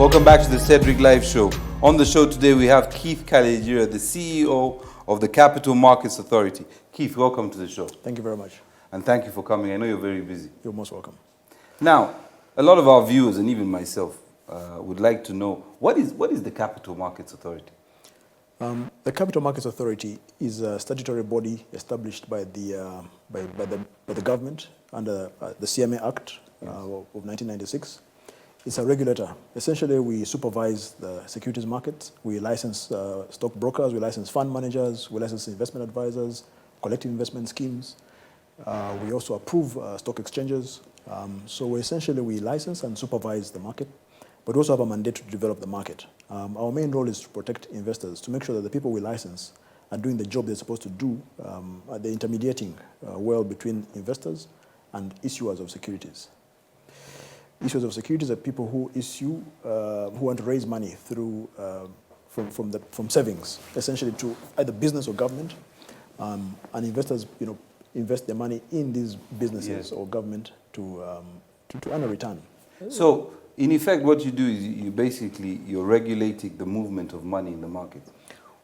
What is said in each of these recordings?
Welcome back to the Cedric Live Show. On the show today we have Keith Kalyegira, the CEO of the Capital Markets Authority. Keith, welcome to the show. Thank you very much. And thank you for coming. I know you're very busy. You're most welcome. Now, a lot of our viewers and even myself would like to know, what is the Capital Markets Authority? The Capital Markets Authority is a statutory body established by the government under the CMA Act of 1996. It's a regulator. Essentially, we supervise the securities market. We license stock brokers, we license fund managers, we license investment advisors, collective investment schemes. We also approve stock exchanges. So essentially, we license and supervise the market, but we also have a mandate to develop the market. Our main role is to protect investors, to make sure that the people we license are doing the job they're supposed to do, the intermediating well between investors and issuers of securities. Issuers of securities are people who issue, who want to raise money through from savings, essentially to either business or government, and investors, invest their money in these businesses or government to earn a return. So, in effect, what you do is you're regulating the movement of money in the market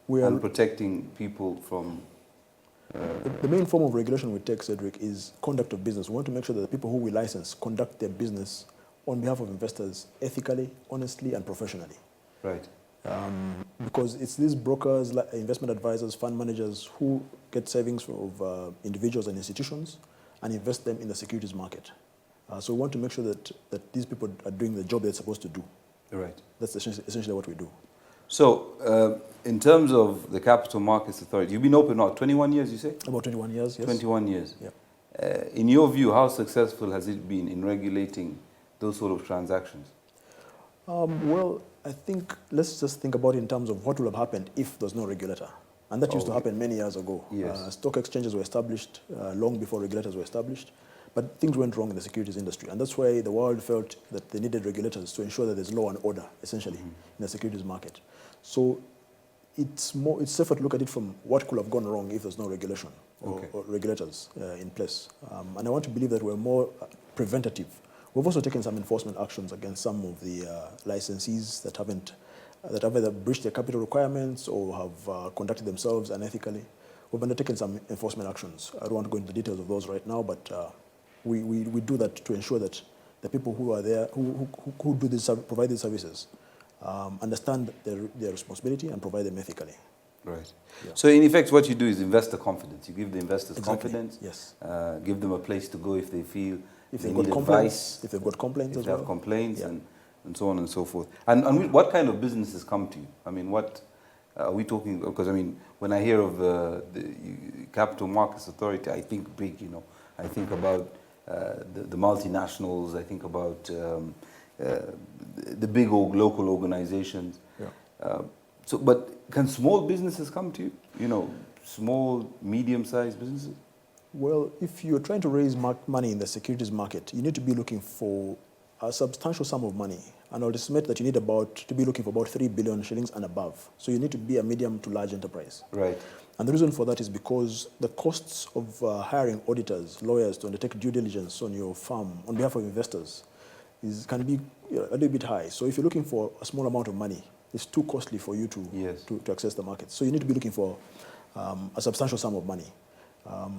and protecting people from. The main form of regulation we take, Cedric, is conduct of business. We want to make sure that the people who we license conduct their business on behalf of investors ethically, honestly, and professionally. Right. Because it's these brokers, investment advisors, fund managers who get savings of individuals and institutions and invest them in the securities market. So we want to make sure that these people are doing the job they're supposed to do. Right. That's essentially what we do. So, in terms of the Capital Markets Authority, you've been open, what, 21 years, you say? About 21 years, yes. 21 years. Yeah. In your view, how successful has it been in regulating those sort of transactions? Well, I think let's just think about it in terms of what would have happened if there's no regulator. And that used to happen many years ago. Yes. Stock exchanges were established long before regulators were established. But things went wrong in the securities industry. And that's why the world felt that they needed regulators to ensure that there's law and order, essentially, in the securities market. So it's safer to look at it from what could have gone wrong if there's no regulation or regulators in place. And I want to believe that we're more preventative. We've also taken some enforcement actions against some of the licensees that have either breached their capital requirements or have conducted themselves unethically. We've undertaken some enforcement actions. I don't want to go into the details of those right now, but we do that to ensure that the people who are there, who provide these services, understand their responsibility and provide them ethically. Right. Yeah. So in effect, what you do is investor confidence. You give the investors confidence. Yes. Give them a place to go if they feel if they they've need got advice, if they've got complaints as well. If they have complaints and so on and so forth. And what kind of businesses come to you? I mean, what are we talking? Because I mean, when I hear of the Capital Markets Authority, I think big. I think about the multinationals. I think about the big local organizations. Yeah. But can small businesses come to you? Small, medium-sized businesses? Well, if you're trying to raise money in the securities market, you need to be looking for a substantial sum of money. And I would estimate that you need to be looking for about 3 billion shillings and above. So you need to be a medium to large enterprise. Right. And the reason for that is because the costs of hiring auditors, lawyers to undertake due diligence on your firm on behalf of investors can be a little bit high. So if you're looking for a small amount of money, it's too costly for you to access the market. So you need to be looking for a substantial sum of money.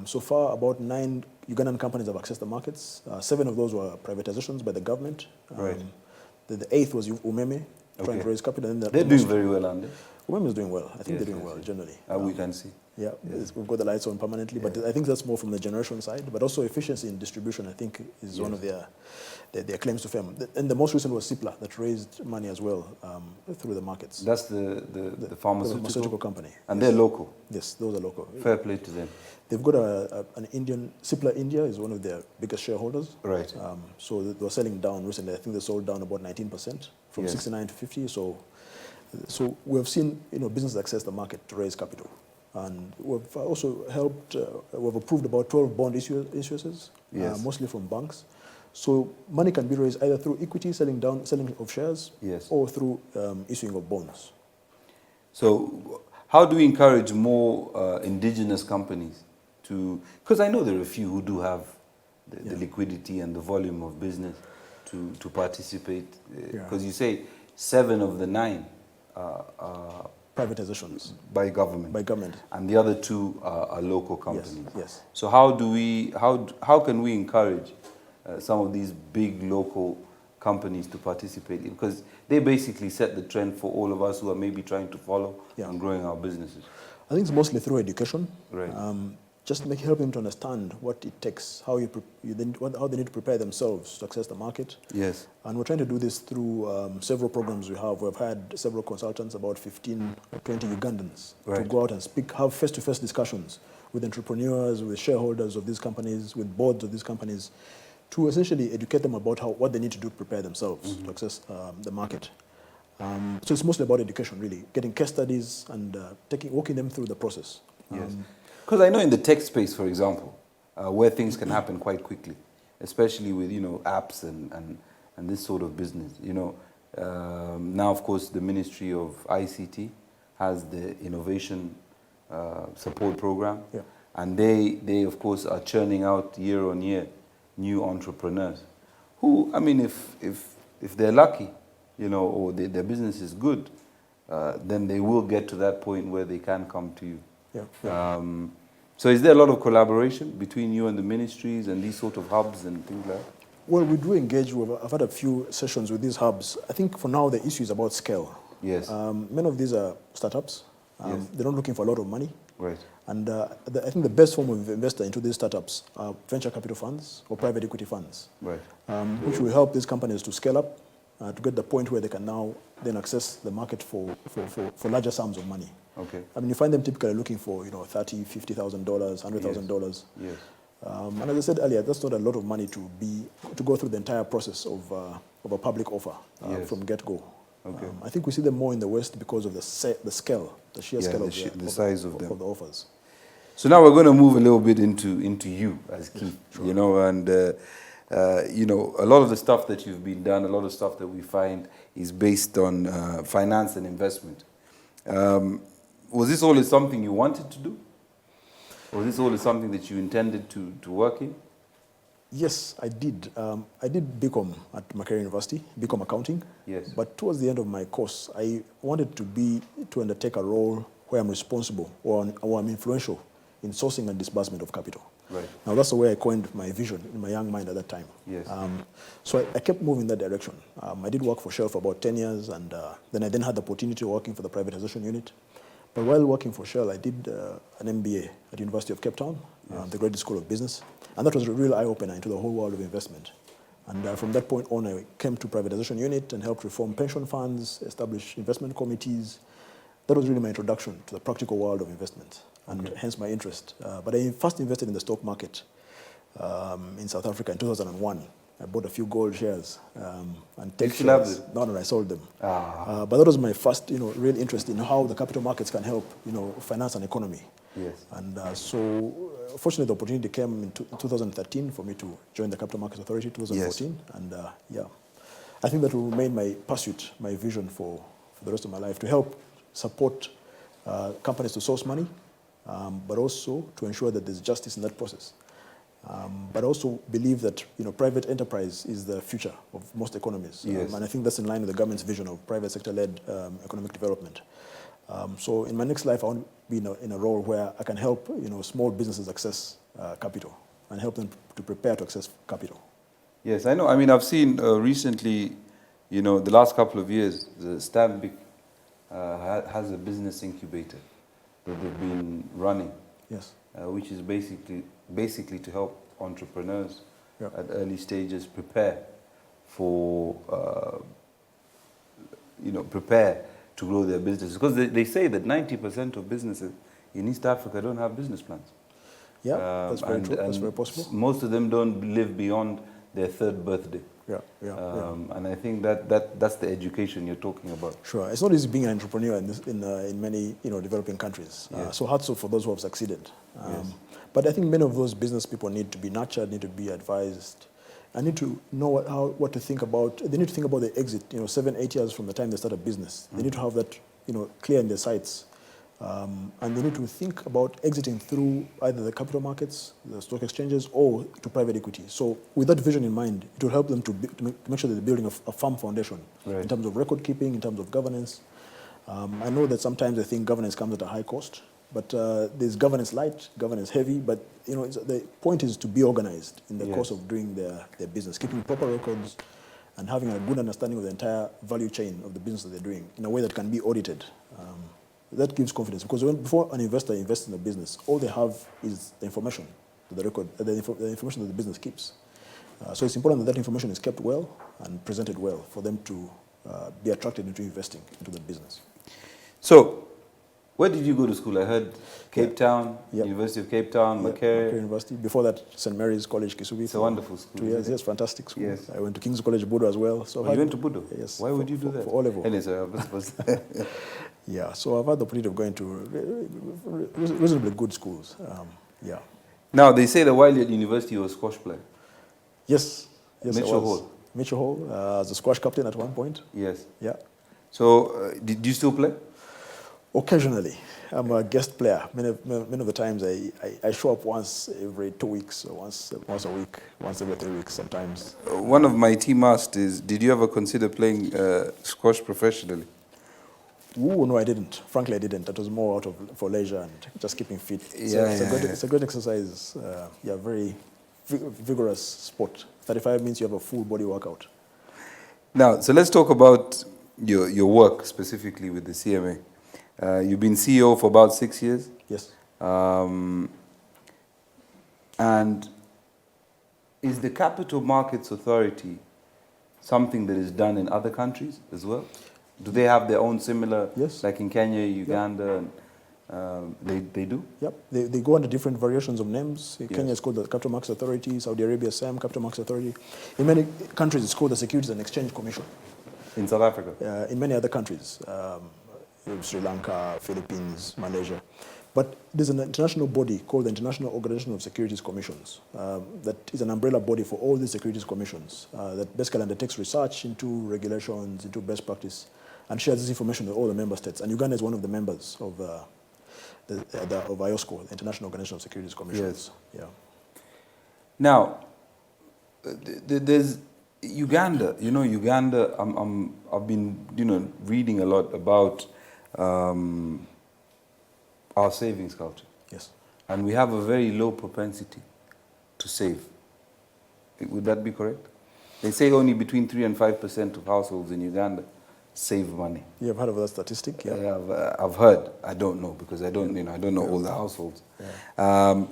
So far, about 9 Ugandan companies have accessed the markets. 7 of those were privatizations by the government. Right. The 8th was Umeme, trying to raise capital. And they're doing very well, aren't they? Umeme is doing well. I think they're doing well, generally. We can see. Yeah, we've got the lights on permanently, but I think that's more from the generation side. But also efficiency in distribution, I think, is one of their claims to fame. And the most recent was Cipla that raised money as well through the markets. That's the pharmaceutical company. And they're local? Yes, those are local. Fair play to them. They've got an Indian, Cipla India is one of their biggest shareholders. Right. So they were selling down recently. I think they sold down about 19% from 69 to 50. So we have seen businesses access the market to raise capital. And we've also helped, we've approved about 12 bond issuances, mostly from banks. So money can be raised either through equity, selling of shares, or through issuing of bonds. So how do we encourage more indigenous companies to, because I know there are a few who do have the liquidity and the volume of business to participate, because you say 7 of the 9 are Privatizations by government. by government. And the other 2 are local companies. Yes. So how can we encourage some of these big local companies to participate in? Because they basically set the trend for all of us who are maybe trying to follow and growing our businesses. I think it's mostly through education. Right. Just help them to understand what it takes, how how they need to prepare themselves to access the market. Yes. And we're trying to do this through several programs we have. We've had several consultants, about 15 or 20 Ugandans, to go out and speak, have face-to-face discussions with entrepreneurs, with shareholders of these companies, with boards of these companies, to essentially educate them about what they need to do to prepare themselves to access the market. So it's mostly about education, really, getting case studies and walking them through the process. Yes. Because I know in the tech space, for example, where things can happen quite quickly, especially with, apps and this sort of business, now, of course, the Ministry of ICT has the Innovation Support Program. Yeah. And they, of course, are churning out year on year new entrepreneurs who, I mean, if they're lucky, or their business is good, then they will get to that point where they can come to you. Yeah. So is there a lot of collaboration between you and the ministries and these sort of hubs and things like that? Well, we do engage. I've had a few sessions with these hubs. I think for now the issue is about scale. Yes. Many of these are startups. Yes. They're not looking for a lot of money. Right. And I think the best form of investor into these startups are venture capital funds or private equity funds, Right. Which will help these companies to scale up, to get the point where they can now then access the market for larger sums of money. Okay. I mean, you find them typically looking for $30,000, $50,000, $100,000. Yes. And as I said earlier, that's not a lot of money to go through the entire process of a public offer from get-go. Okay. I think we see them more in the West because of the scale, the sheer scale the size of them. the offers. So now we're going to move a little bit into you as Keith, Sure. and a lot of the stuff that you've been done, a lot of stuff that we find is based on finance and investment. Was this always something you wanted to do? Or was this always something that you intended to work in? Yes, I did. I did BCom at Makerere University, BCom accounting. Yes. But towards the end of my course, I wanted to undertake a role where I'm responsible or I'm influential in sourcing and disbursement of capital. Right. Now that's the way I coined my vision in my young mind at that time. Yes. So I kept moving in that direction. I did work for Shell for about 10 years, and then I had the opportunity of working for the privatization unit. But while working for Shell, I did an MBA at the University of Cape Town, the Graduate School of Business. And that was a real eye-opener into the whole world of investment. And from that point on, I came to privatization unit and helped reform pension funds, establish investment committees. That was really my introduction to the practical world of investment, and hence my interest. But I first invested in the stock market in South Africa in 2001. I bought a few gold shares and tech shares. No, I sold them. But that was my first, real interest in how the capital markets can help, finance an economy. Yes. And so, fortunately, the opportunity came in 2013 for me to join the Capital Markets Authority, 2014. Yes. And I think that will remain my pursuit, my vision for the rest of my life, to help support companies to source money, but also to ensure that there's justice in that process. But also believe that private enterprise is the future of most economies. Yes. And I think that's in line with the government's vision of private sector-led economic development. So in my next life, I want to be in a role where I can help small businesses access capital and help them to prepare to access capital. Yes, I know. I mean, I've seen recently, the last couple of years, the Stanbic has a business incubator that they've been running. Yes. Which is basically to help entrepreneurs at early stages prepare for, prepare to grow their businesses. Because they say that 90% of businesses in East Africa don't have business plans. Yeah, that's very true. That's very possible. Most of them don't live beyond their third birthday. And I think that's the education you're talking about. Sure. It's not easy being an entrepreneur in many developing countries. Yes. So hats off for those who have succeeded. Yes. But I think many of those business people need to be nurtured, need to be advised, and need to know what to think about. They need to think about the exit. 7, 8 years from the time they start a business. They need to have that clear in their sights And they need to think about exiting through either the capital markets, the stock exchanges, or to private equity. So with that vision in mind, it will help them to make sure that they're building a firm foundation in terms of record keeping, in terms of governance. I know that sometimes I think governance comes at a high cost, but there's governance light, governance heavy, but the point is to be organized in the course of doing their business, keeping proper records and having a good understanding of the entire value chain of the business that they're doing in a way that can be audited. That gives confidence, because before an investor invests in a business, all they have is the information, the record, the information that the business keeps. So it's important that that information is kept well and presented well for them to be attracted into investing into the business. So, where did you go to school? I heard Cape Town, University of Cape Town, Makerere. University. Before that, St. Mary's College, Kisubi. It's a wonderful school. 2 years, yes, fantastic school. Yes. I went to King's College, Budo as well. So you went to Budo? Yes. Why would you do that? For O-level. Anyway, sorry, I'm not supposed to. Yeah, so I've had the opportunity of going to reasonably good schools. Yeah. Now, they say that while you're at university, you were a squash player. Yes. Yes, Mitchell Hall. Mitchell Hall, as a squash captain at one point. Yes. Yeah. So, did you still play? Occasionally. I'm a guest player. Many of the times I show up once every 2 weeks, or once a week, once every 3 weeks sometimes. One of my team asked is, did you ever consider playing squash professionally? Ooh, no, I didn't. Frankly, I didn't. That was more out of for leisure and just keeping fit. It's a good exercise. Very vigorous sport. 35 means you have a full body workout. Now, so let's talk about your work specifically with the CMA. You've been CEO for about 6 years. Yes. And is the Capital Markets Authority something that is done in other countries as well? Do they have their own similar, like in Kenya, Uganda, they do? Yep, they go under different variations of names. In Kenya it's called the Capital Markets Authority, Saudi Arabia, SAM, Capital Markets Authority. In many countries it's called the Securities and Exchange Commission. In South Africa? In many other countries, Sri Lanka, Philippines, Malaysia. But there's an international body called the International Organization of Securities Commissions that is an umbrella body for all these securities commissions that basically undertakes research into regulations, into best practice, and shares this information with all the member states. And Uganda is one of the members of IOSCO, the International Organization of Securities Commissions. Yes. Yeah. Now, there's Uganda. Uganda. I've been reading a lot about our savings culture. Yes. And we have a very low propensity to save. Would that be correct? They say only between 3 and 5% of households in Uganda save money. You have heard of that statistic? Yeah. I've heard. I don't know because I don't know all the households. Yeah.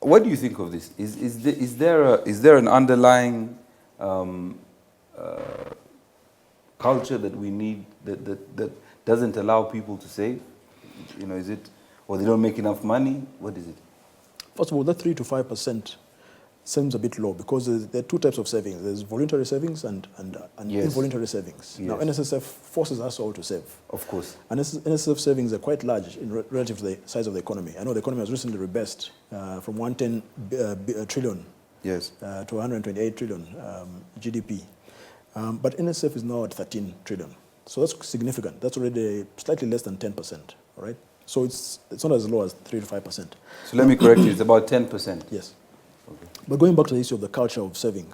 What do you think of this? Is there an underlying culture that we need that doesn't allow people to save? Is it, or they don't make enough money? What is it? First of all, that 3 to 5% seems a bit low because there are two types of savings. There's voluntary savings and involuntary savings. Yes. Now, NSSF forces us all to save. Of course. And NSSF savings are quite large relative to the size of the economy. I know the economy has recently rebased from 110 trillion to 128 trillion GDP. But NSSF is now at 13 trillion. So that's significant. That's already slightly less than 10%. All right. So it's not as low as 3 to 5%. So let me correct you. It's about 10%. Yes. Okay. But going back to the issue of the culture of saving,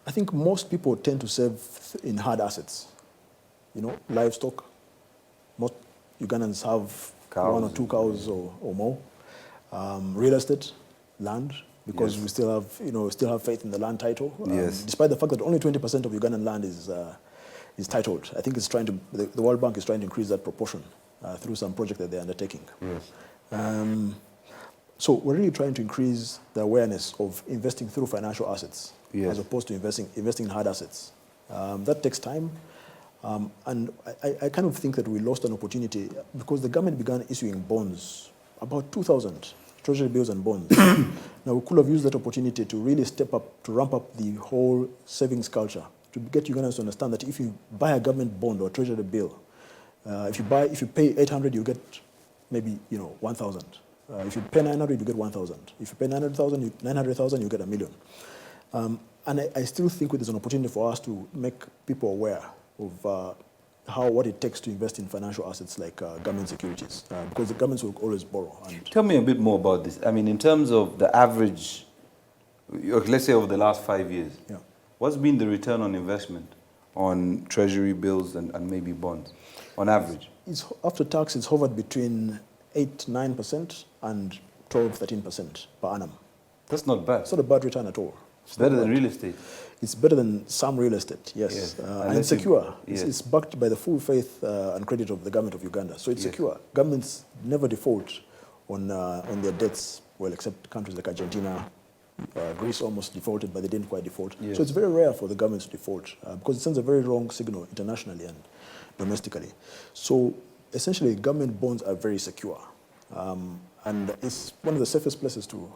I think most people tend to save in hard assets. Livestock. Most Ugandans have cows, 1 or 2 cows or more. Real estate, land, because we still have faith in the land title. Despite the fact that only 20% of Ugandan land is titled. I think the World Bank is trying to increase that proportion through some project that they're undertaking. Yes. So we're really trying to increase the awareness of investing through financial assets as opposed to investing in hard assets. That takes time. And I kind of think that we lost an opportunity because the government began issuing bonds, about 2,000 treasury bills and bonds. Now we could have used that opportunity to really step up, to ramp up the whole savings culture, to get Ugandans to understand that if you buy a government bond or treasury bill, if you pay 800, you get maybe 1,000. If you pay 900, you get 1,000. If you pay 900,000, you get $1 million. And I still think there's an opportunity for us to make people aware of what it takes to invest in financial assets like government securities, because the governments will always borrow. And Tell me a bit more about this. I mean, in terms of the average, let's say over the last 5 years, yeah. what's been the return on investment on treasury bills and maybe bonds, on average? After tax, it's hovered between 8-9% and 12-13% per annum. That's not bad. It's not a bad return at all. It's better than real estate. It's better than some real estate, yes. Yes. And it's secure. Yes. It's backed by the full faith and credit of the government of Uganda. So it's Yes. secure. Governments never default on their debts, well, except countries like Argentina. Greece almost defaulted, but they didn't quite default. Yes. So it's very rare for the government to default because it sends a very wrong signal internationally and domestically. So essentially, government bonds are very secure. And it's one of the safest places to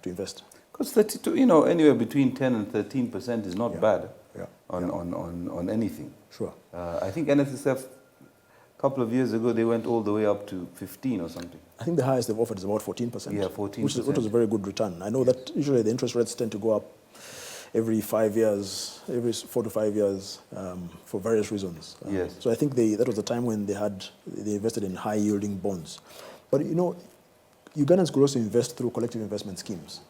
invest. Because 32, you know, anywhere between 10 and 13% is not bad Yeah. on anything. Sure. I think NSSF, a couple of years ago, they went all the way up to 15 or something. I think the highest they've offered is about 14%. Yeah, 14%. Which was a very good return. I know that usually the interest rates tend to go up every 5 years, every 4 to 5 years, for various reasons. Yes. So I think that was the time when they invested in high-yielding bonds. But you know, Ugandans could also invest through collective investment schemes.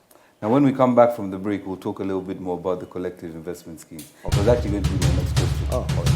Now, when we come back from the break, we'll talk a little bit more about the collective investment scheme. I was actually going to be my next question. Oh, okay.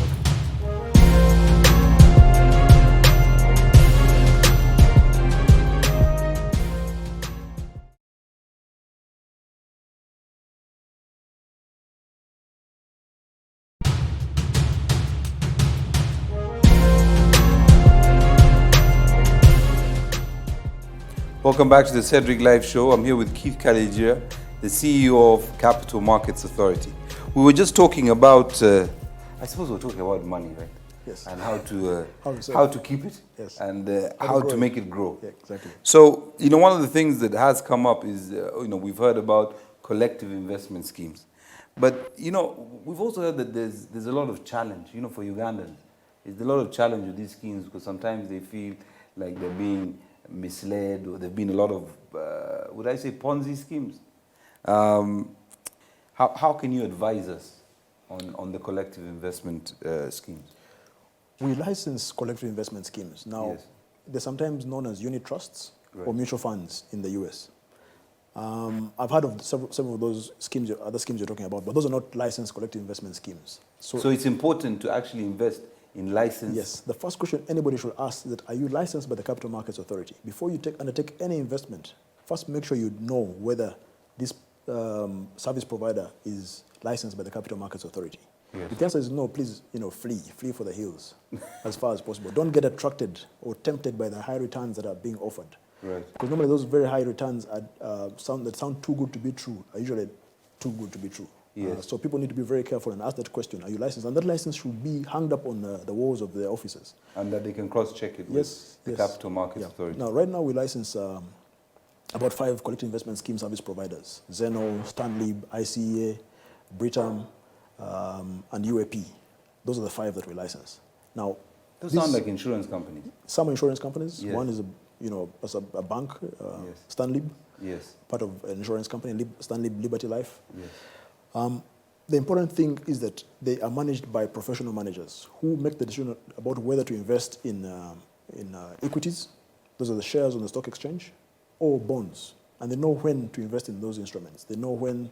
Welcome back to the Cedric Live Show. I'm here with Keith Kalyegira, the CEO of Capital Markets Authority. We were just talking about, I suppose we're talking about money, right? Yes. And how to How to keep it, Yes. and How how to to grow make it. it grow. Yeah, exactly. So, you know, one of the things that has come up is, you know, we've heard about collective investment schemes. But, you know, we've also heard that there's a lot of challenge, you know, for Ugandans. There's a lot of challenge with these schemes because sometimes they feel like they're being misled, or there've been a lot of, would I say, Ponzi schemes. How can you advise us on the collective investment schemes? We license collective investment schemes. Now, Yes. they're sometimes known as unit trusts or Right. mutual funds in the US. I've heard of several of those schemes, other schemes you're talking about, but those are not licensed collective investment schemes. So it's important to actually invest in licensed. Yes, the first question anybody should ask is that, are you licensed by the Capital Markets Authority? Before you undertake any investment, first make sure you know whether this service provider is licensed by the Capital Markets Authority. Yes. If the answer is no, please, you know, flee for the hills as far as possible. Don't get attracted or tempted by the high returns that are being offered. Right. Because normally those very high returns that sound too good to be true are usually too good to be true. Yes. So people need to be very careful and ask that question, are you licensed? And that license should be hung up on the walls of the offices. And that they can cross-check it Yes, with the yes. Capital Markets Yeah. Authority. Now, right now we license about 5 collective investment scheme service providers: Zeno, Stanlib, ICEA, Britam, and UAP. Those are the 5 that we license. Now, Those sound like insurance companies. some insurance companies. Yes. One is a bank, Yes. Stanlib, Yes. part of an insurance company, Stanlib Liberty Life. Yes. The important thing is that they are managed by professional managers who make the decision about whether to invest in equities, those are the shares on the stock exchange, or bonds. And they know when to invest in those instruments. They know when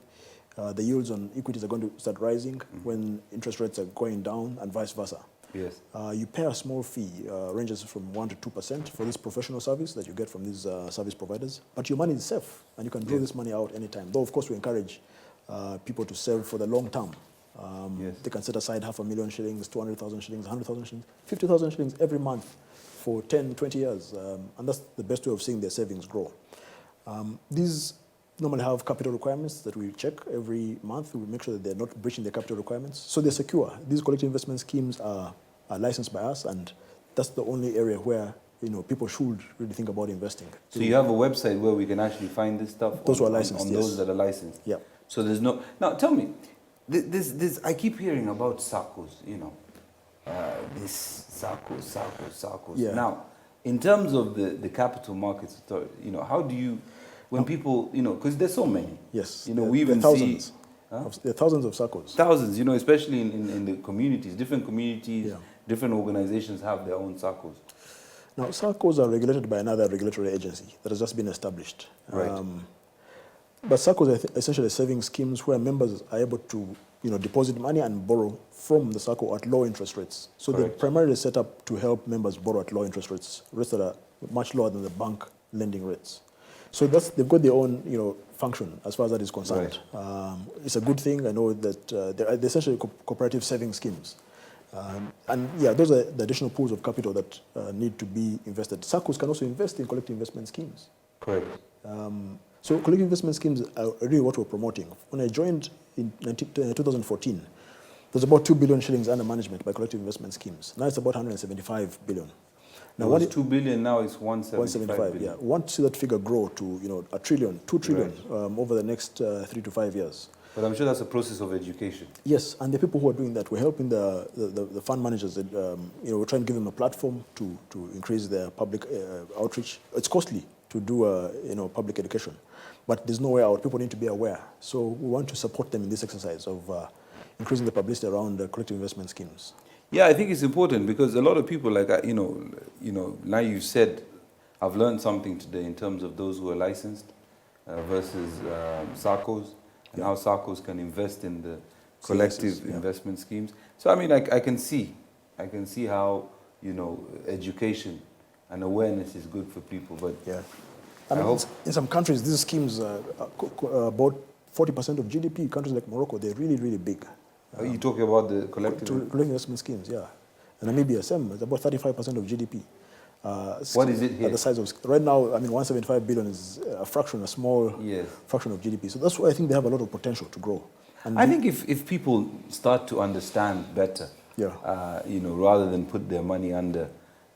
the yields on equities are going to start rising, when interest rates are going down, and vice versa. Yes. You pay a small fee, ranges from 1% to 2% for this professional service that you get from these service providers. But your money is safe, and you can draw this money out anytime. Though, of course, we encourage people to save for the long term. Yes. They can set aside 500,000 shillings, 200,000 shillings, 100,000 shillings, 50,000 shillings every month for 10, 20 years. And that's the best way of seeing their savings grow. These normally have capital requirements that we check every month. We make sure that they're not breaching their capital requirements. So they're secure. These collective investment schemes are licensed by us, and that's the only area where people should really think about investing. So you have a website where we can actually find this stuff? Those who are licensed, on yes. those that are licensed? Yeah. So there's no... Now, tell me, this I keep hearing about SACCOs, this SACCOs. Yeah. Now, in terms of the Capital Markets Authority, how do you... When people, because there's so many. Yes. We even there are see... thousands. There are thousands of SACCOs. Thousands, especially in the communities, different communities. Yeah. different organizations have their own SACCOs. Now, SACCOs are regulated by another regulatory agency that has just been established. Right. But SACCOs are essentially saving schemes where members are able to deposit money and borrow from the SACCO at low interest rates. So they're Correct. primarily set up to help members borrow at low interest rates that are much lower than the bank lending rates. So they've got their own function as far as that is concerned. Right. It's a good thing. I know that they're essentially cooperative saving schemes. And yeah, those are the additional pools of capital that need to be invested. SACCOs can also invest in collective investment schemes. Correct. So collective investment schemes are really what we're promoting. When I joined in 2014, there's about 2 billion shillings under management by collective investment schemes. Now it's about 175 billion. Now, it was 2 billion, now it's 175 billion. Yeah. We want to see that figure grow to a trillion, 2 trillion Right. over the next 3 to 5 years. But I'm sure that's a process of education. Yes, and the people who are doing that, we're helping the fund managers. That, we're trying to give them a platform to increase their public outreach. It's costly to do public education, but there's no way out. People need to be aware. So we want to support them in this exercise of increasing the publicity around collective investment schemes. Yeah, I think it's important because a lot of people, like, now you said, I've learned something today in terms of those who are licensed versus SACCOs, and how SACCOs can invest in the collective investment schemes. So, I mean, I can see how, education and awareness is good for people, but yeah. I mean, in some countries, these schemes are about 40% of GDP. Countries like Morocco, they're really, really big. Are you talking about the collective investment schemes? Yeah. And Namibia, same. It's about 35% of GDP. What is it here? At the size of right now, I mean, 175 billion is a fraction, a small fraction of GDP. So that's why I think they have a lot of potential to grow. And I think if people start to understand better, rather than put their money under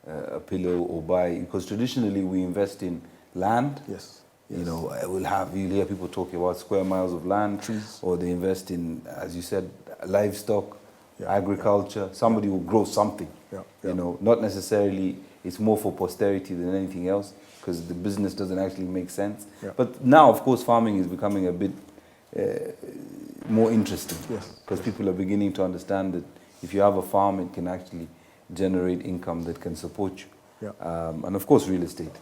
a pillow or buy, because traditionally we invest in land. Yes. You'll hear people talking about square miles of land, trees, or they invest in, as you said, livestock, agriculture. Somebody will grow something. Not necessarily. It's more for posterity than anything else because the business doesn't actually make sense. But now, of course, farming is becoming a bit more interesting because people are beginning to understand that if you have a farm, it can actually generate income that can support you. And of course, real estate.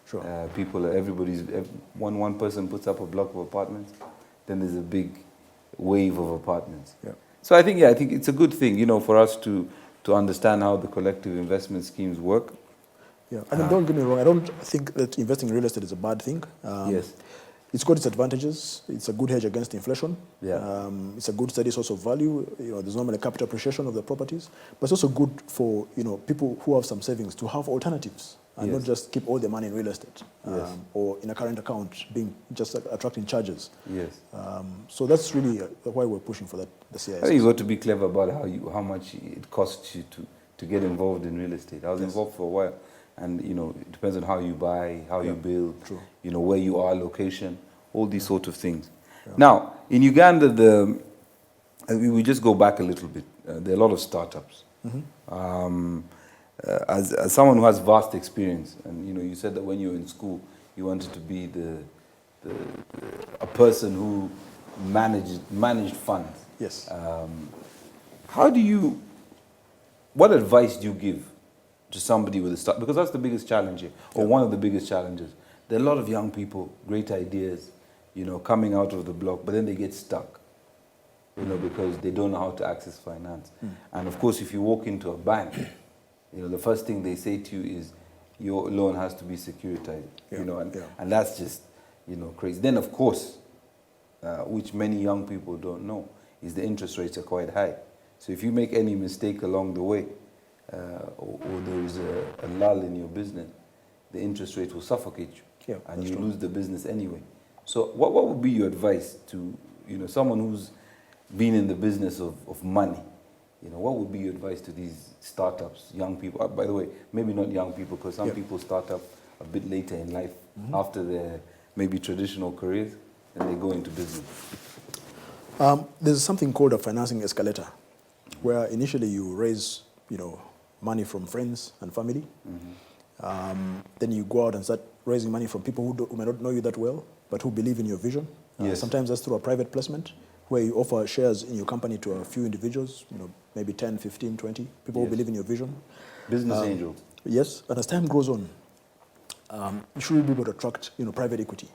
Sure. One person puts up a block of apartments, then there's a big wave of apartments. So I think it's a good thing, for us to understand how the collective investment schemes work. Yeah, I mean, don't get me wrong. I don't think that investing in real estate is a bad thing. Yes. It's got its advantages. It's a good hedge against inflation. It's a good steady source of value. There's normally capital appreciation of the properties, but it's also good for people who have some savings to have alternatives and not just keep all their money in real estate or in a current account, being just attracting charges. So that's really why we're pushing for that. The CIS. I think you've got to be clever about how much it costs you to get involved in real estate. I was involved for a while. And, it depends on how you buy, how you build, where you are, location, all these sort of things. Now, in Uganda, we just go back a little bit. There are a lot of startups. As someone who has vast experience, and, you said that when you were in school, you wanted to be a person who managed funds. Yes. What advice do you give to somebody with a start? Because that's the biggest challenge here, or one of the biggest challenges. There are a lot of young people, great ideas, coming out of the block, but then they get stuck, because they don't know how to access finance. And of course, if you walk into a bank, the first thing they say to you is, your loan has to be securitized, and that's just, crazy. Then, of course, which many young people don't know, is the interest rates are quite high. So if you make any mistake along the way, or there is a lull in your business, the interest rate will suffocate you, and you lose the business anyway. So what would be your advice to someone who's been in the business of money? What would be your advice to these startups, young people? By the way, maybe not young people, because some people start up a bit later in life after their maybe traditional careers, and they go into business. There's something called a financing escalator, where initially you raise money from friends and family. Then you go out and start raising money from people who may not know you that well, but who believe in your vision. Sometimes that's through a private placement. where you offer shares in your company to a few individuals, maybe 10, 15, 20 people who believe in your vision. Business angels. Yes, and as time goes on, you should be able to attract, private equity.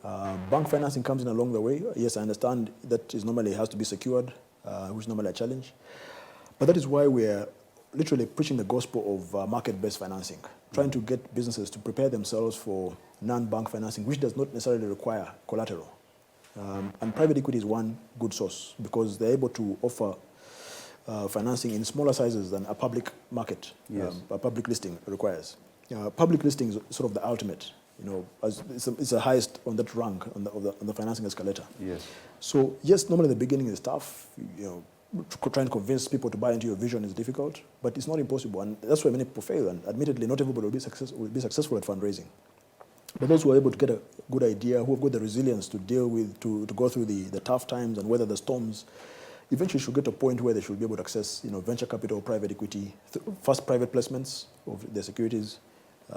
Bank financing comes in along the way. Yes, I understand that is normally has to be secured, which is normally a challenge. But that is why we're literally preaching the gospel of market-based financing, trying to get businesses to prepare themselves for non-bank financing, which does not necessarily require collateral. And private equity is one good source because they're able to offer financing in smaller sizes than a public market, a public listing requires. Public listing is sort of the ultimate, as it's the highest on that rank on the financing escalator. Yes. So yes, normally the beginning is tough. To try and convince people to buy into your vision is difficult, but it's not impossible, and that's why many people fail. And admittedly, not everybody will be successful at fundraising. But those who are able to get a good idea, who have got the resilience to deal with, to go through the tough times and weather the storms, eventually should get to a point where they should be able to access, venture capital, private equity, first private placements of their securities,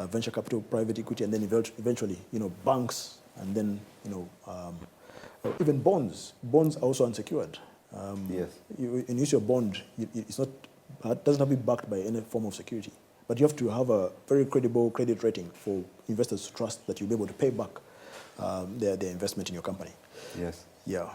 venture capital, private equity, and then eventually, banks, and then, even bonds. Bonds are also unsecured. Yes. You use your bond, it doesn't have to be backed by any form of security. But you have to have a very credible credit rating for investors to trust that you'll be able to pay back their investment in your company. Yes. Yeah.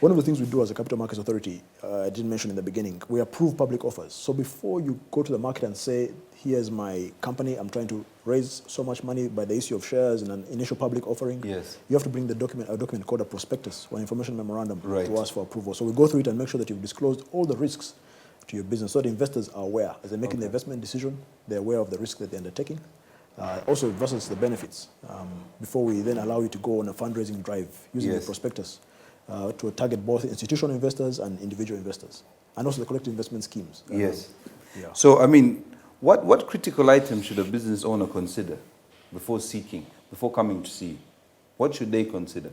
One of the things we do as a Capital Markets Authority, I didn't mention in the beginning, we approve public offers. So before you go to the market and say, here's my company, I'm trying to raise so much money by the issue of shares in an initial public offering, yes, you have to bring a document called a prospectus or information memorandum right, to ask for approval. So we go through it and make sure that you've disclosed all the risks to your business so the investors are aware. As they're making the investment decision, they're aware of the risk that they're undertaking. Also versus the benefits. Before we then allow you to go on a fundraising drive using the prospectus to target both institutional investors and individual investors, and also the collective investment schemes. Yes. Yeah. So, I mean, what critical items should a business owner consider before coming to see you? What should they consider?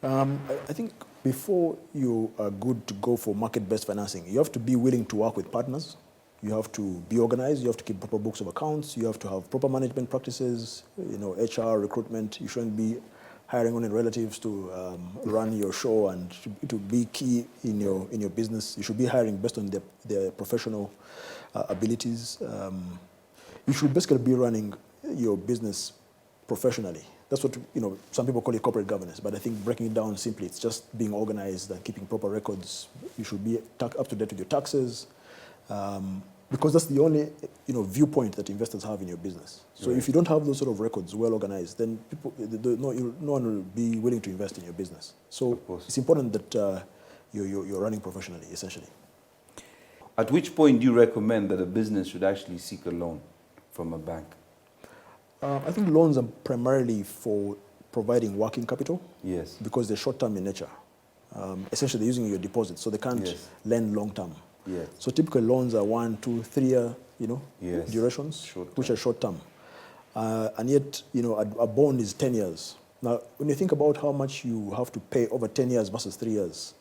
I think before you are good to go for market-based financing, you have to be willing to work with partners. You have to be organized. You have to keep proper books of accounts. You have to have proper management practices, HR, recruitment. You shouldn't be hiring only relatives to run your show and to be key in your business. You should be hiring based on their professional abilities. You should basically be running your business professionally. That's what some people call it corporate governance, but I think breaking it down simply, it's just being organized and keeping proper records. You should be up to date with your taxes, because that's the only viewpoint that investors have in your business. So if you don't have those sort of records well organized, then no one will be willing to invest in your business. So it's important that you're running professionally, essentially. At which point do you recommend that a business should actually seek a loan from a bank? I think loans are primarily for providing working capital. Yes. Because they're short-term in nature. Essentially, they're using your deposits, so they can't lend long-term. Yes. So typically loans are 1, 2, 3 year, durations, which are short-term. And yet, a bond is 10 years. Now, when you think about how much you have to pay over 10 years versus 3 years,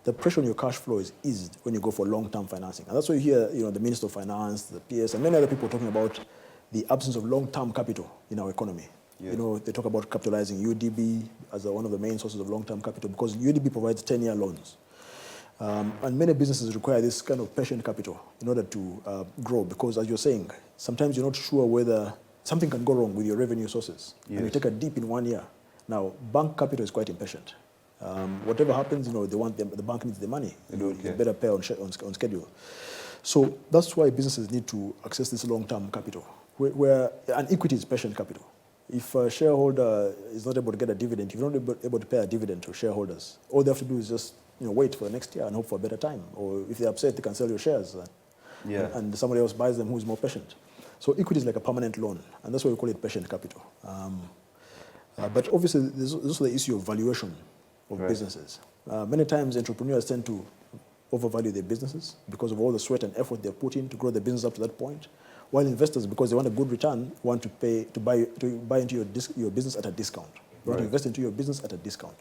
the pressure on your cash flow is eased when you go for long-term financing. And that's why you hear, the Minister of Finance, the PS, and many other people talking about the absence of long-term capital in our economy. Yes. They talk about capitalizing UDB as one of the main sources of long-term capital because UDB provides 10-year loans. And many businesses require this kind of patient capital in order to grow because, as you're saying, sometimes you're not sure whether something can go wrong with your revenue sources. Yes. And you take a dip in 1 year. Now, bank capital is quite impatient. Whatever happens, the bank needs the money. They better pay on schedule. So that's why businesses need to access this long-term capital. And equity is patient capital. If a shareholder is not able to get a dividend, if you're not able to pay a dividend to shareholders, all they have to do is just wait for the next year and hope for a better time. Or if they're upset, they can sell your shares and somebody else buys them who's more patient. So equity is like a permanent loan, and that's why we call it patient capital. But obviously, there's also the issue of valuation of businesses. Many times, entrepreneurs tend to overvalue their businesses because of all the sweat and effort they've put in to grow their business up to that point. While investors, because they want a good return, want to buy into your business at a discount. They want to invest into your business at a discount.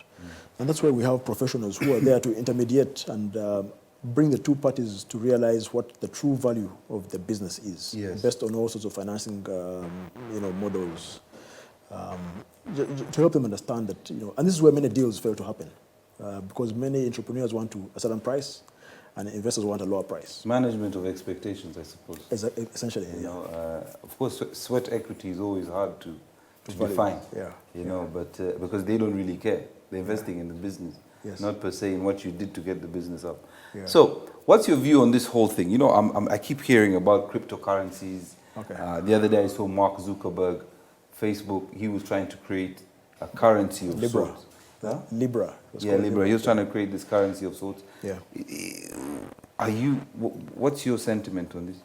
And that's why we have professionals who are there to intermediate and bring the two parties to realize what the true value of the business is, based on all sorts of financing models, to help them understand that, and this is where many deals fail to happen. because many entrepreneurs want a certain price, and investors want a lower price. Management of expectations, I suppose. Essentially, You know, of course, sweat equity is always hard to define. Yeah. You know, but because they don't really care. They're investing in the business, not per se in what you did to get the business up. Yeah. So, what's your view on this whole thing? You know, I keep hearing about cryptocurrencies. Okay. The other day I saw Mark Zuckerberg, Facebook. He was trying to create a currency of Libra. sorts. Libra. Yeah, Libra. He was trying to create this currency of sorts. Yeah. What's your sentiment on this?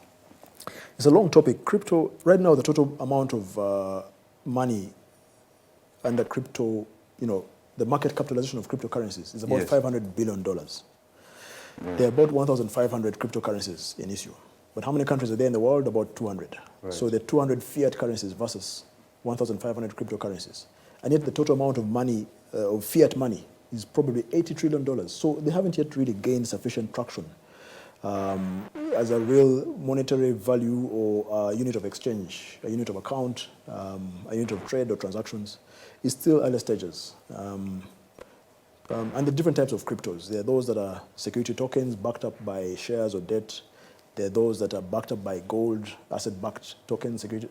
It's a long topic. Crypto, right now, the total amount of money under crypto, you know, the market capitalization of cryptocurrencies is about $500 billion. There are about 1,500 cryptocurrencies in issue. But how many countries are there in the world? About 200. Right. So the 200 fiat currencies versus 1,500 cryptocurrencies. And yet the total amount of money, of fiat money, is probably $80 trillion. So they haven't yet really gained sufficient traction as a real monetary value or a unit of exchange, a unit of account, a unit of trade or transactions. Is still early stages. And the different types of cryptos. There are those that are security tokens backed up by shares or debt. There are those that are backed up by gold, asset-backed tokens, security,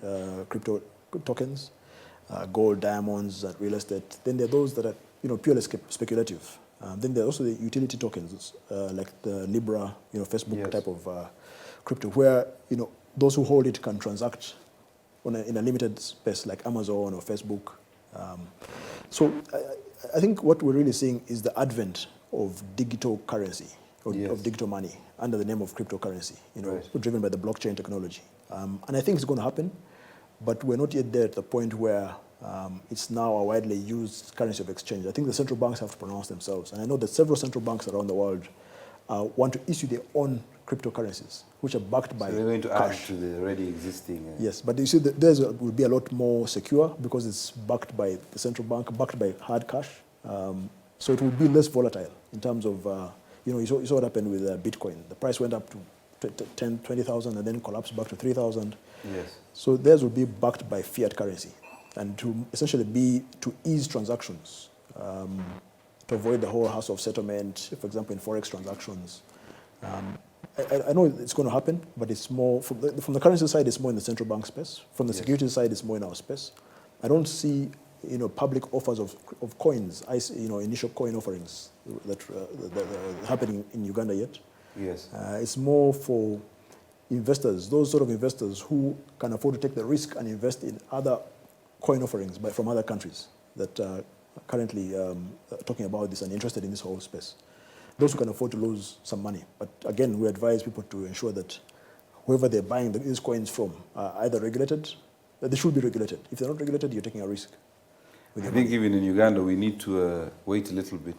crypto tokens, gold, diamonds, and real estate. Then there are those that are purely speculative. Then there are also the utility tokens, like the Libra, Facebook type of crypto, where those who hold it can transact in a limited space, like Amazon or Facebook. So I think what we're really seeing is the advent of digital currency, or of digital money, under the name of cryptocurrency, driven by the blockchain technology. And I think it's going to happen, but we're not yet there at the point where it's now a widely used currency of exchange. I think the central banks have to pronounce themselves. And I know that several central banks around the world want to issue their own cryptocurrencies, which are backed by cash. So they're going to cash. add to the already existing. Yes, but you see, theirs will be a lot more secure because it's backed by the central bank, backed by hard cash. So it will be less volatile in terms of, you saw what happened with Bitcoin. The price went up to 10, 20,000 and then collapsed back to 3,000. Yes. So theirs will be backed by fiat currency and to essentially be to ease transactions, to avoid the whole hassle of settlement, for example, in forex transactions. I know it's going to happen, but it's more, from the currency side, it's more in the central bank space. From the security side, it's more in our space. I don't see, public offers of coins, initial coin offerings that are happening in Uganda yet. Yes. It's more for investors, those sort of investors who can afford to take the risk and invest in other coin offerings from other countries that are currently talking about this and interested in this whole space. Those who can afford to lose some money. But again, we advise people to ensure that whoever they're buying these coins from are either regulated, they should be regulated. If they're not regulated, you're taking a risk. I think even in Uganda, we need to wait a little bit.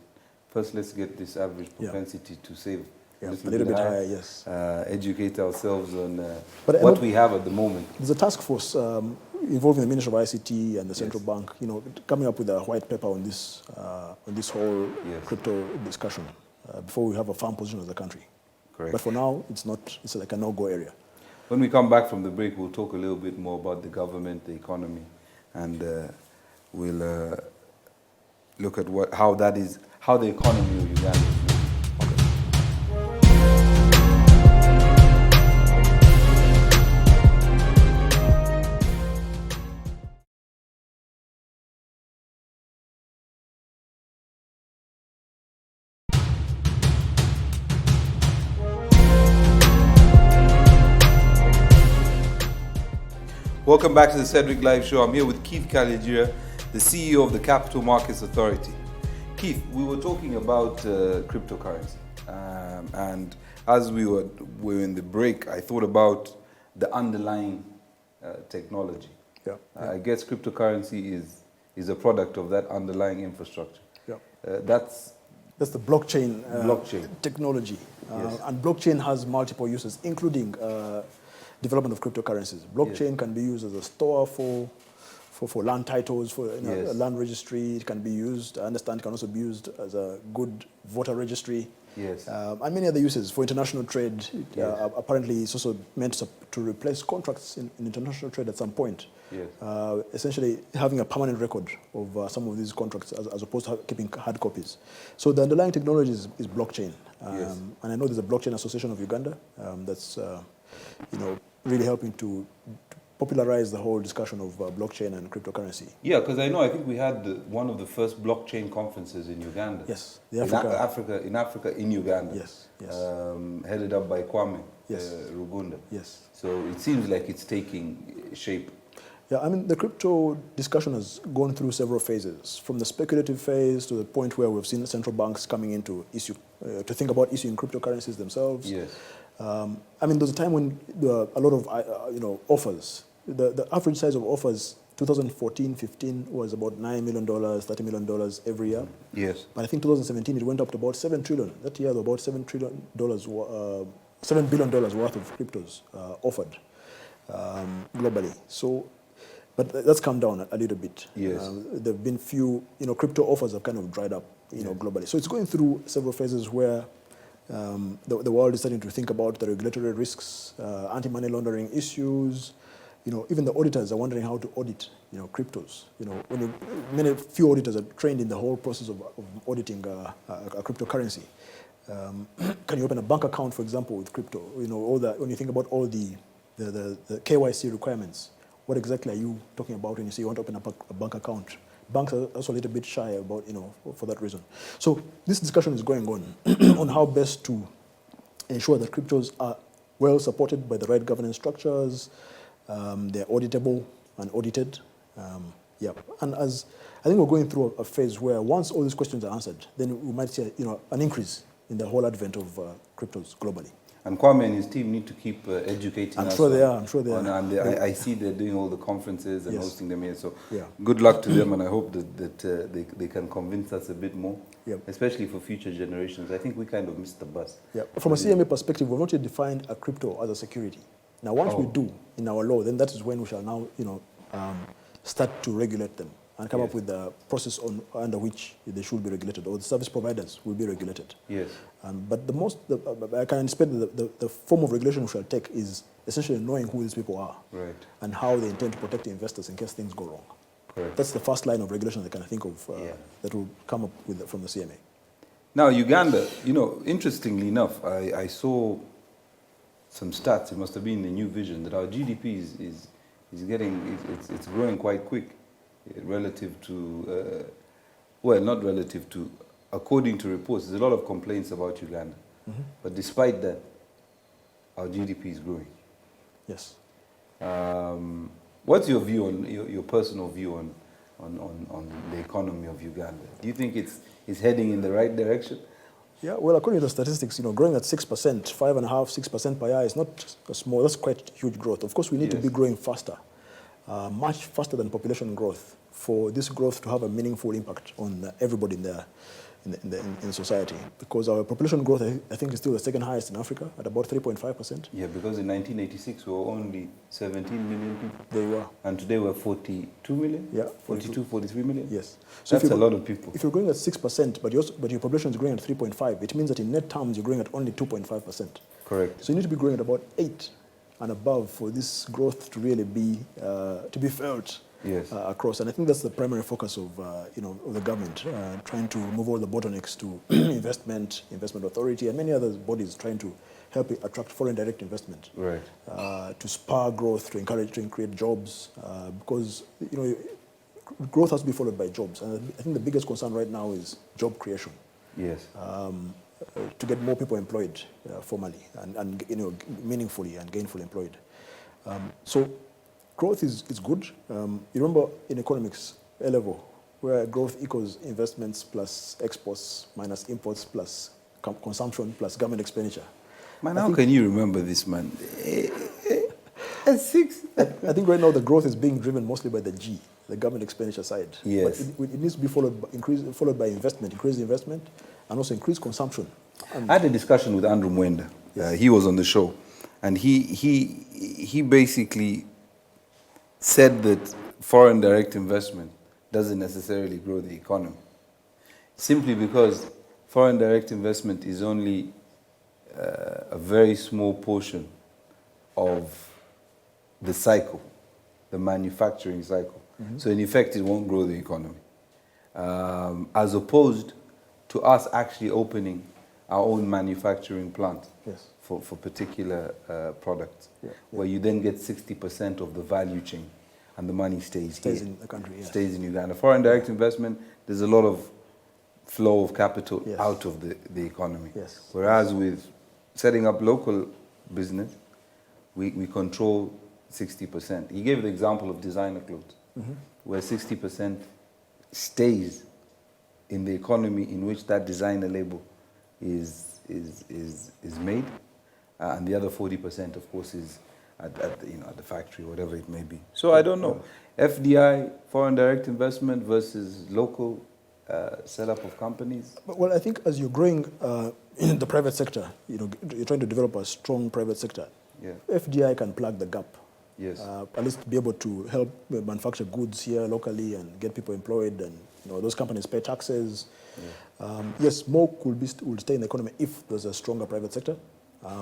First, let's get this average propensity to save a little bit higher, yes. Educate ourselves on what we have at the moment. There's a task force involving the Ministry of ICT and the central bank, coming up with a white paper on this whole crypto discussion before we have a firm position as a country. Correct. But for now, it's like a no-go area. When we come back from the break, we'll talk a little bit more about the government, the economy, and we'll look at how the economy of Uganda is. Welcome back to the Cedric Live Show. I'm here with Keith Kalyegira, the CEO of the Capital Markets Authority. Keith, we were talking about cryptocurrency, and as we were in the break, I thought about the underlying technology. I guess cryptocurrency is a product of that underlying infrastructure. That's the blockchain technology, and blockchain has multiple uses, including development of cryptocurrencies. Blockchain can be used as a store for for land titles, for Yes. a land registry. It can be used. I understand it can also be used as a good voter registry. Yes. And many other uses for international trade. Yes. Apparently, it's also meant to replace contracts in international trade at some point. Yes. Essentially, having a permanent record of some of these contracts as opposed to keeping hard copies. So the underlying technology is blockchain. Yes. And I know there's a Blockchain Association of Uganda that's really helping to popularize the whole discussion of blockchain and cryptocurrency. Yeah, because I think we had one of the first blockchain conferences in Uganda. Yes, in Africa, in Uganda. Yes, yes. Headed up by Kwame Yes. Rugunda. Yes. So it seems like it's taking shape. Yeah, I mean, the crypto discussion has gone through several phases, from the speculative phase to the point where we've seen central banks coming into to think about issuing cryptocurrencies themselves. Yes. I mean, there was a time when there were a lot of offers. The average size of offers 2014-15 was about $9 million, $30 million every year. Yes. But I think 2017 it went up to about $7 trillion. That year, there were about $7 billion worth of cryptos offered globally. So, but that's come down a little bit. Yes. There have been few, crypto offers have kind of dried up, globally. So it's going through several phases where the world is starting to think about the regulatory risks, anti-money laundering issues. Even the auditors are wondering how to audit, cryptos. Few auditors are trained in the whole process of auditing a cryptocurrency. Can you open a bank account, for example, with crypto? When you think about all the KYC requirements, what exactly are you talking about when you say you want to open up a bank account? Banks are also a little bit shy about, for that reason. So this discussion is going on on how best to ensure that cryptos are well supported by the right governance structures. They're auditable and audited. And as I think we're going through a phase where once all these questions are answered, then we might see an increase in the whole advent of cryptos globally. And Kwame and his team need to keep educating us. I'm sure they are. And I see they're doing all the conferences and Yes. hosting them here. So Yeah. good luck to them, and I hope that they can convince us a bit more, Yep. especially for future generations. I think we kind of missed the bus. Yeah. From a CMA perspective, we've not yet defined a crypto as a security. Now, once we do in our law, then that is when we shall now, start to regulate them and come up with the process under which they should be regulated, or the service providers will be regulated. Yes. But I can anticipate the form of regulation we shall take is essentially knowing who these people are, Right. and how they intend to protect the investors in case things go wrong. Correct. That's the first line of regulation I can think of that will come up from the CMA. Now, Uganda, interestingly enough, I saw some stats. It must have been the New Vision that our GDP it's growing quite quick relative to, not relative to, according to reports. There's a lot of complaints about Uganda, but despite that, our GDP is growing. Yes. What's your view on your personal view on the economy of Uganda? Do you think it's heading in the right direction? Yeah, well, according to the statistics, growing at 6%, 5.5%, 6% per year is not a small, that's quite huge growth. Of course, we need to be growing faster, much faster than population growth, for this growth to have a meaningful impact on everybody in society. Because our population growth, I think, is still the second highest in Africa at about 3.5%. Yeah, because in 1986 we were only 17 million people. There you are. And today we're 42 million? Yeah. 42, 43 million? Yes. So that's a lot of people. If you're growing at 6%, but your population is growing at 3.5, it means that in net terms you're growing at only 2.5%. Correct. So you need to be growing at about 8 and above for this growth to really be felt. Yes. Across, and I think that's the primary focus of of the government, trying to remove all the bottlenecks to investment authority, and many other bodies trying to help attract foreign direct investment. Right. To spur growth, to encourage, to create jobs, because growth has to be followed by jobs, and I think the biggest concern right now is job creation. Yes. To get more people employed formally and meaningfully and gainfully employed. So. Growth is good. You remember in economics, A level, where growth equals investments plus exports minus imports plus consumption plus government expenditure. Man, how can you remember this, man? At 6? I think right now the growth is being driven mostly by the G, the government expenditure side. Yes. But it needs to be followed by investment, increased investment, and also increased consumption. I had a discussion with Andrew Mwenda. Yes. He was on the show, and he basically said that foreign direct investment doesn't necessarily grow the economy. Simply because foreign direct investment is only a very small portion of the cycle, the manufacturing cycle. So in effect, it won't grow the economy. As opposed to us actually opening our own manufacturing plant Yes. for particular products, Yeah, where you then get 60% of the value chain and the money stays here. in the country, yes. Stays in Uganda. Foreign direct investment, there's a lot of flow of capital Yes. out of the economy. Yes. Whereas with setting up local business, we control 60%. He gave the example of designer clothes, where 60% stays in the economy in which that designer label is made, and the other 40%, of course, is at the factory, whatever it may be. So I don't know. FDI, foreign direct investment versus local setup of companies. Well, I think as you're growing in the private sector, you're trying to develop a strong private sector. Yeah. FDI can plug the gap. Yes. At least be able to help manufacture goods here locally and get people employed, and those companies pay taxes. Yeah. Yes, more will stay in the economy if there's a stronger private sector.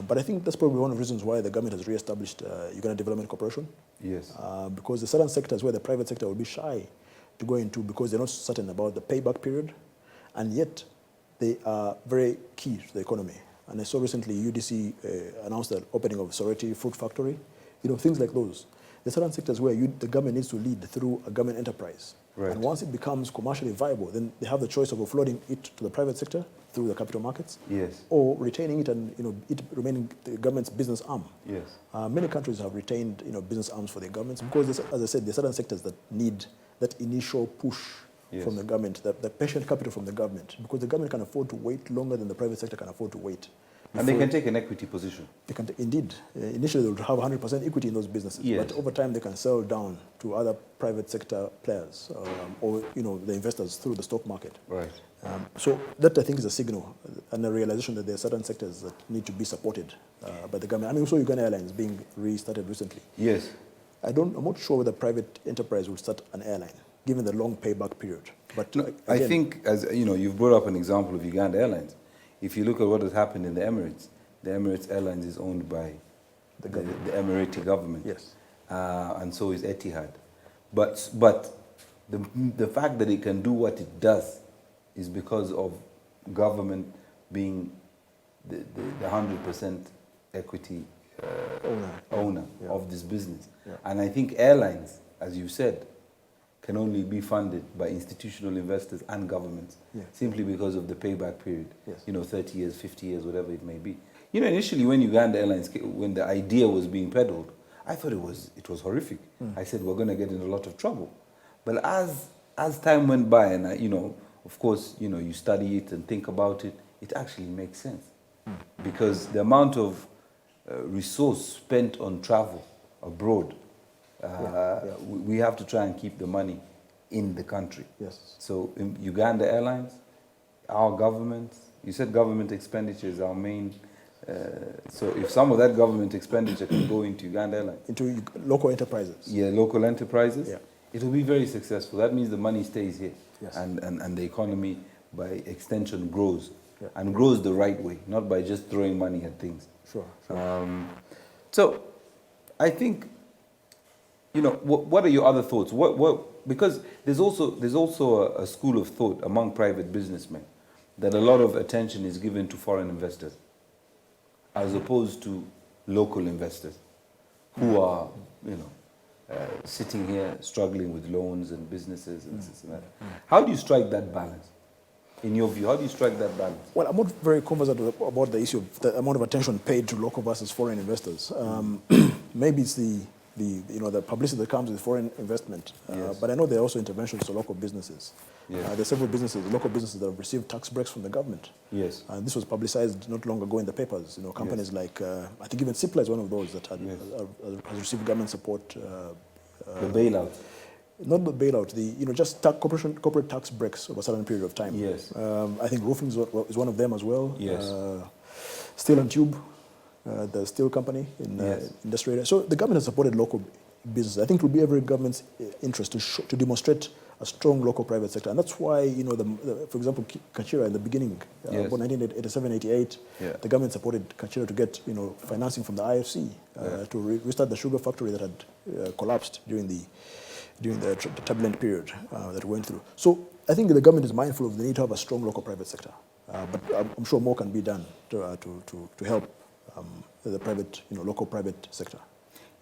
But I think that's probably one of the reasons why the government has re-established Uganda Development Corporation. Yes. Because there are certain sectors where the private sector will be shy to go into because they're not certain about the payback period, and yet they are very key to the economy. And I saw recently UDC announced the opening of Soreti Fruit Factory. Things like those. There are certain sectors where the government needs to lead through a government enterprise. Right. And once it becomes commercially viable, then they have the choice of offloading it to the private sector through the capital markets, Yes. or retaining it and it remaining the government's business arm. Yes. Many countries have retained business arms for their governments because, as I said, there are certain sectors that need that initial push Yes. from the government, the patient capital from the government, because the government can afford to wait longer than the private sector can afford to wait. And they can take an equity position. They can indeed. Initially, they would have 100% equity in those businesses, Yes. but over time, they can sell down to other private sector players or the investors through the stock market. Right. So that, I think, is a signal and a realization that there are certain sectors that need to be supported by the government. I mean, we saw Uganda Airlines being restarted recently. Yes. I'm not sure whether private enterprise will start an airline, given the long payback period. But No, I think, as you've brought up an example of Uganda Airlines. If you look at what has happened in the Emirates Airlines is owned by the Emirati government. Yes. And so is Etihad. But the fact that it can do what it does is because of government being the 100% equity owner Yeah. of this business. Yeah. And I think airlines, as you said, can only be funded by institutional investors and governments, Yeah. simply because of the payback period. Yes. 30 years, 50 years, whatever it may be. Initially when Uganda Airlines, when the idea was being peddled, I thought it was horrific. I said, we're going to get in a lot of trouble. But as time went by, and of course, you study it and think about it, it actually makes sense. Because the amount of resource spent on travel abroad, we have to try and keep the money in the country. Yes. So in Uganda Airlines, our government, you said government expenditure is our main, so if some of that government expenditure can go into Uganda Airlines, Into local enterprises. yeah, local enterprises, Yeah. it will be very successful. That means the money stays here, Yes. and the economy, by extension, grows, Yeah. and grows the right way, not by just throwing money at things. Sure. So, I think, what are your other thoughts? Because there's also a school of thought among private businessmen that a lot of attention is given to foreign investors, as opposed to local investors, who are, sitting here struggling with loans and businesses and this and that. How do you strike that balance? In your view, how do you strike that balance? Well, I'm not very conversant about the issue of the amount of attention paid to local versus foreign investors. Maybe it's the publicity that comes with foreign investment. Yes. But I know there are also interventions to local businesses. Yes. There are several local businesses that have received tax breaks from the government. Yes. And this was publicized not long ago in the papers. Companies like, I think even Cipla is one of those that has received government support. The bailout. Not the bailout, just corporate tax breaks over a certain period of time. Yes. I think roofing is one of them as well. Yes. Steel and Tube, the steel company in Yes. industrial area. So the government has supported local business. I think it will be every government's interest to demonstrate a strong local private sector. And that's why, you know, for example, Kalyegira in the beginning, Yes. about 1987, 88, Yeah. the government supported Kalyegira to get, you know, financing from the IFC to restart the sugar factory that had collapsed during the turbulent period that we went through. So I think the government is mindful of the need to have a strong local private sector. But I'm sure more can be done to help the private, you know, local private sector.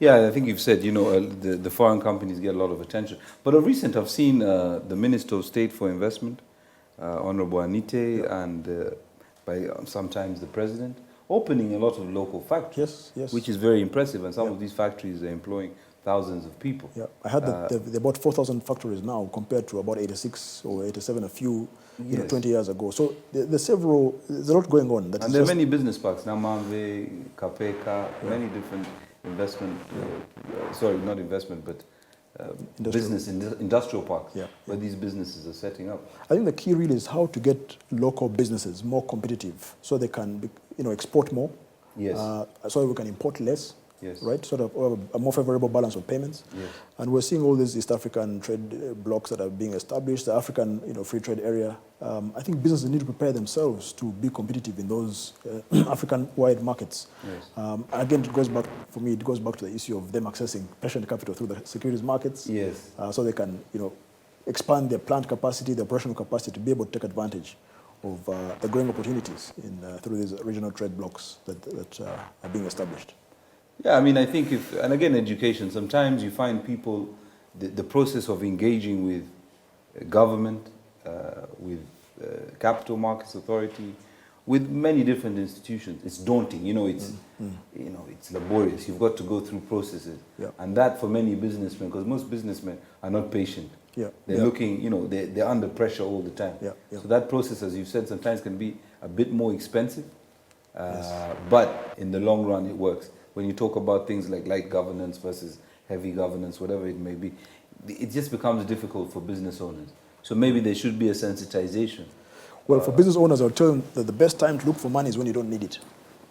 Yeah, I think you've said, you know, the foreign companies get a lot of attention. But of recent, I've seen the Minister of State for Investment, Honorable Anite, and by sometimes the President, opening a lot of local factories, Yes. which is very impressive. And some of these factories are employing thousands of people. Yeah, I heard that they're about 4,000 factories now compared to about 86 or 87 a few, you know, 20 years ago. So there's a lot going on. And there are many business parks, Namamve, Kapeka, many different investment, sorry, not investment, but industrial parks, where these businesses are setting up. I think the key really is how to get local businesses more competitive so they can, you know, export more. Yes. So we can import less. Yes. Right, sort of a more favorable balance of payments. Yes. And we're seeing all these East African trade blocks that are being established, the African, you know, free trade area. I think businesses need to prepare themselves to be competitive in those African-wide markets. Yes. Again, it goes back to the issue of them accessing patient capital through the securities markets. Yes. So they can, you know, expand their plant capacity, their operational capacity to be able to take advantage of the growing opportunities through these regional trade blocks that are being established. Yeah, I mean, I think and again, education, sometimes you find people, the process of engaging with government, with capital markets authority, with many different institutions, it's daunting, you know, it's laborious. You've got to go through processes. Yeah. And that for many businessmen, because most businessmen are not patient. Yeah. They're looking, you know, they're under pressure all the time. Yeah. Yeah. So that process, as you've said, sometimes can be a bit more expensive, but in the long run, it works. When you talk about things like light governance versus heavy governance, whatever it may be, it just becomes difficult for business owners. So maybe there should be a sensitization. Well, for business owners, I'll tell them that the best time to look for money is when you don't need it.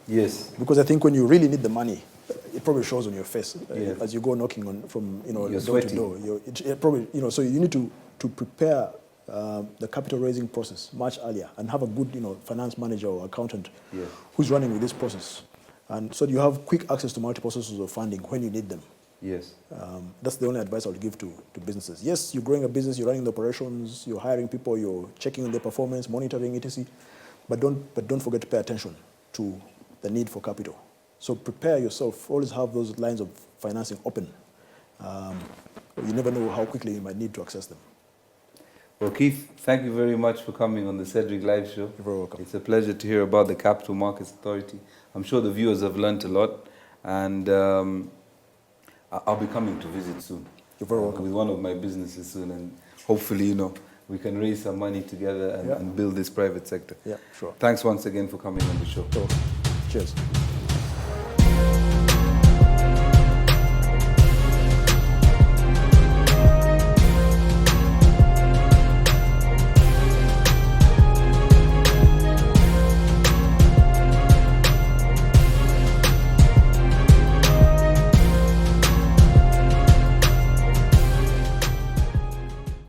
Yes. Because I think when you really need the money, it probably shows on your face Yes. as you go knocking on from, you know, You're door sweating. to door. It probably, you know, so you need to prepare the capital raising process much earlier and have a good, you know, finance manager or accountant who's running with this process. And so you have quick access to multiple sources of funding when you need them. Yes. That's the only advice I would give to businesses. Yes, you're growing a business, you're running the operations, you're hiring people, you're checking on their performance, monitoring etc. But don't forget to pay attention to the need for capital. So prepare yourself. Always have those lines of financing open. You never know how quickly you might need to access them. Well, Keith, thank you very much for coming on the Cedric Live Show. You're very welcome. It's a pleasure to hear about the Capital Markets Authority. I'm sure the viewers have learnt a lot, and I'll be coming to visit soon. You're very welcome. With one of my businesses soon, and hopefully, you know, we can raise some money together and build this private sector. Yeah, sure. Thanks once again for coming on the show. Cheers.